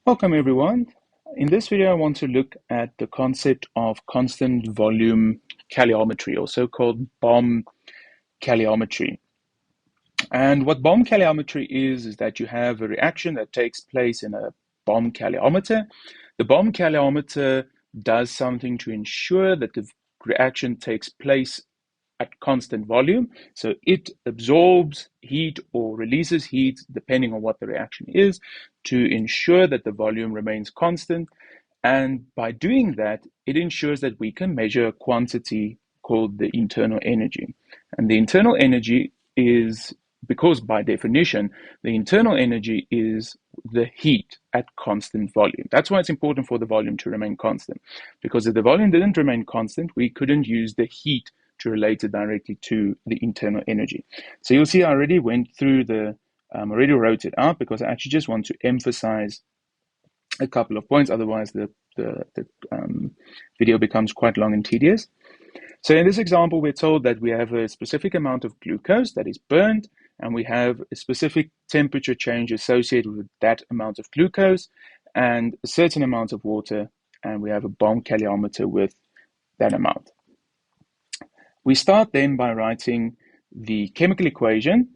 Welcome everyone. In this video, I want to look at the concept of constant volume calorimetry, or so-called bomb calorimetry. And what bomb calorimetry is that you have a reaction that takes place in a bomb calorimeter. The bomb calorimeter does something to ensure that the reaction takes place at constant volume. So it absorbs heat or releases heat depending on what the reaction is to ensure that the volume remains constant. And by doing that, it ensures that we can measure a quantity called the internal energy. And the internal energy is, because by definition, the internal energy is the heat at constant volume. That's why it's important for the volume to remain constant. Because if the volume didn't remain constant, we couldn't use the heat to relate it directly to the internal energy. So you'll see I already went through already wrote it out because I actually just want to emphasize a couple of points. Otherwise, the video becomes quite long and tedious. So in this example, we're told that we have a specific amount of glucose that is burned, and we have a specific temperature change associated with that amount of glucose and a certain amount of water, and we have a bomb calorimeter with that amount. We start then by writing the chemical equation,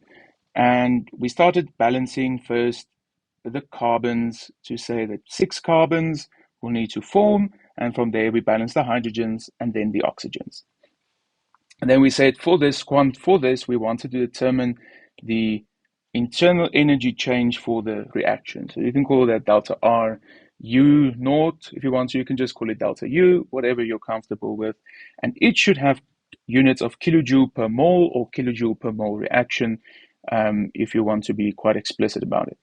and we started balancing first the carbons to say that 6 carbons will need to form, and from there we balance the hydrogens and then the oxygens. And then we said for this we wanted to determine the internal energy change for the reaction. So you can call that delta R U naught if you want to. You can just call it delta U, whatever you're comfortable with. And it should have units of kilojoule per mole or kilojoule per mole reaction if you want to be quite explicit about it.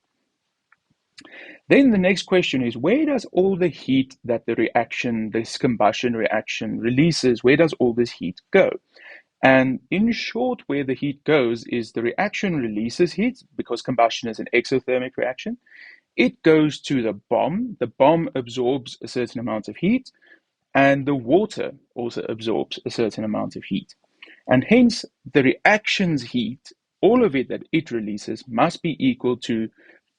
Then the next question is, where does all the heat that the reaction, this combustion reaction releases, where does all this heat go? And in short, where the heat goes is the reaction releases heat because combustion is an exothermic reaction. It goes to the bomb. The bomb absorbs a certain amount of heat, and the water also absorbs a certain amount of heat. And hence, the reaction's heat, all of it that it releases, must be equal to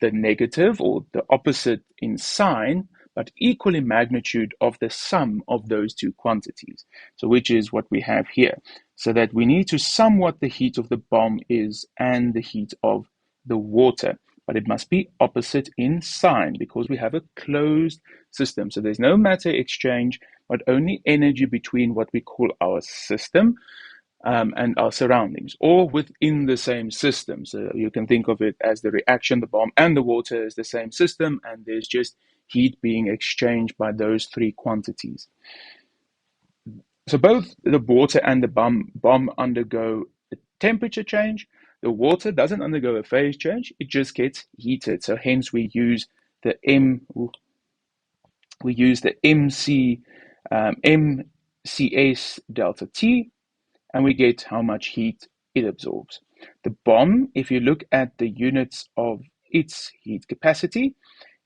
the negative or the opposite in sign, but equal in magnitude of the sum of those two quantities. So which is what we have here. So that we need to sum what the heat of the bomb is and the heat of the water. But it must be opposite in sign because we have a closed system. So there's no matter exchange, but only energy between what we call our system and our surroundings, or within the same system. So you can think of it as the reaction, the bomb, and the water is the same system, and there's just heat being exchanged by those three quantities. So both the water and the bomb undergo a temperature change. The water doesn't undergo a phase change; it just gets heated. So hence we use the MCS delta T, and we get how much heat it absorbs. The bomb, if you look at the units of its heat capacity,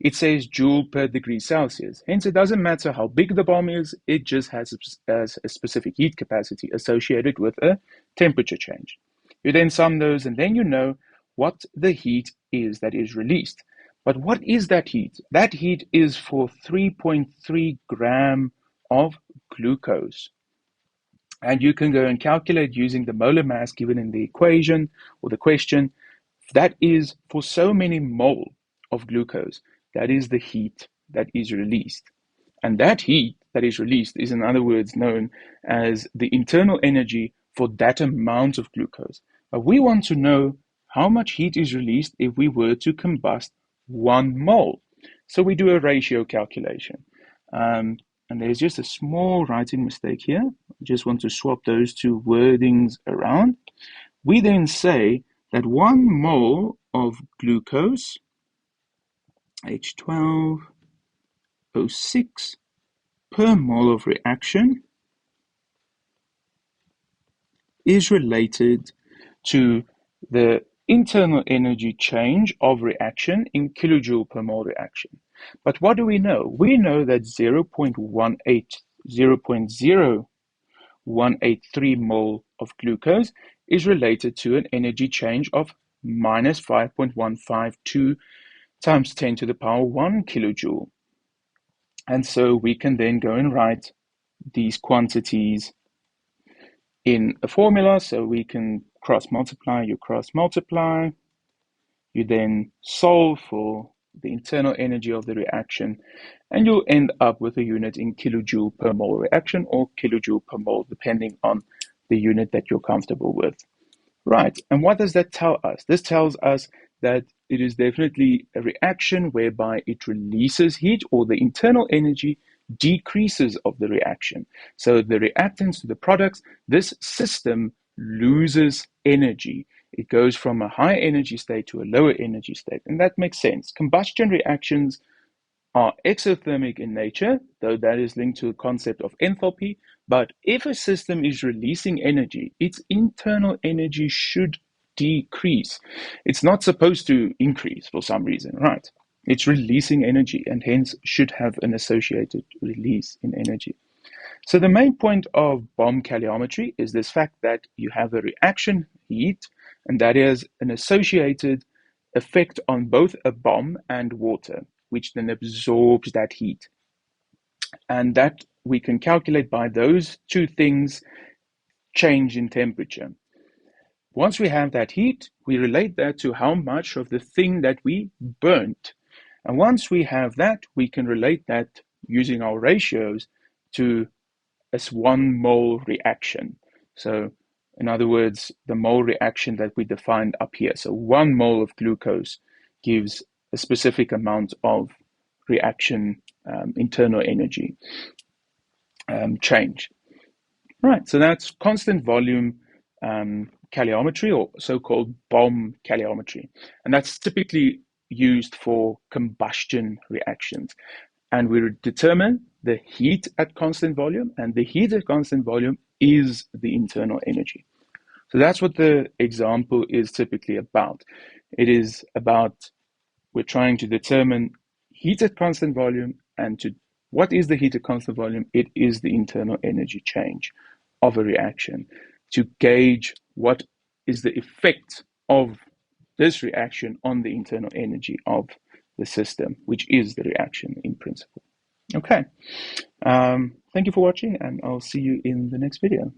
it says joule per degree Celsius. Hence, it doesn't matter how big the bomb is, it just has a specific heat capacity associated with a temperature change. You then sum those, and then you know what the heat is that is released. But what is that heat? That heat is for 3.3 gram of glucose. And you can go and calculate using the molar mass given in the equation or the question. That is for so many mole of glucose. That is the heat that is released. And that heat that is released is, in other words, known as the internal energy for that amount of glucose. But we want to know how much heat is released if we were to combust 1 mole. So we do a ratio calculation. And there's just a small writing mistake here. I just want to swap those two wordings around. We then say that 1 mole of glucose, H12O6, per mole of reaction is related to the internal energy change of reaction in kilojoule per mole reaction. But what do we know? We know that 0.0183 mole of glucose is related to an energy change of minus 5.152 times 10 to the power 1 kilojoule. And so we can then go and write these quantities in a formula. So we can cross multiply, you then solve for the internal energy of the reaction, and you'll end up with a unit in kilojoule per mole reaction or kilojoule per mole, depending on the unit that you're comfortable with. Right, and what does that tell us? This tells us that it is definitely a reaction whereby it releases heat, or the internal energy decreases of the reaction. So the reactants to the products, this system loses energy. It goes from a high energy state to a lower energy state, and that makes sense. Combustion reactions are exothermic in nature, though that is linked to the concept of enthalpy. But if a system is releasing energy, its internal energy should decrease. It's not supposed to increase for some reason, right? It's releasing energy and hence should have an associated release in energy. So the main point of bomb calorimetry is this fact that you have a reaction heat, and that is an associated effect on both a bomb and water, which then absorbs that heat. And that we can calculate by those two things change in temperature. Once we have that heat, we relate that to how much of the thing that we burnt. And once we have that, we can relate that using our ratios to as 1 mole reaction. So in other words, the mole reaction that we defined up here. So 1 mole of glucose gives a specific amount of reaction internal energy change. Right, so that's constant volume calorimetry, or so-called bomb calorimetry. And that's typically used for combustion reactions. And we determine the heat at constant volume, and the heat at constant volume is the internal energy. So that's what the example is typically about. It is about, we're trying to determine heat at constant volume, and what is the heat at constant volume? It is the internal energy change of a reaction, to gauge what is the effect of this reaction on the internal energy of the system, which is the reaction in principle. Okay, thank you for watching, and I'll see you in the next video.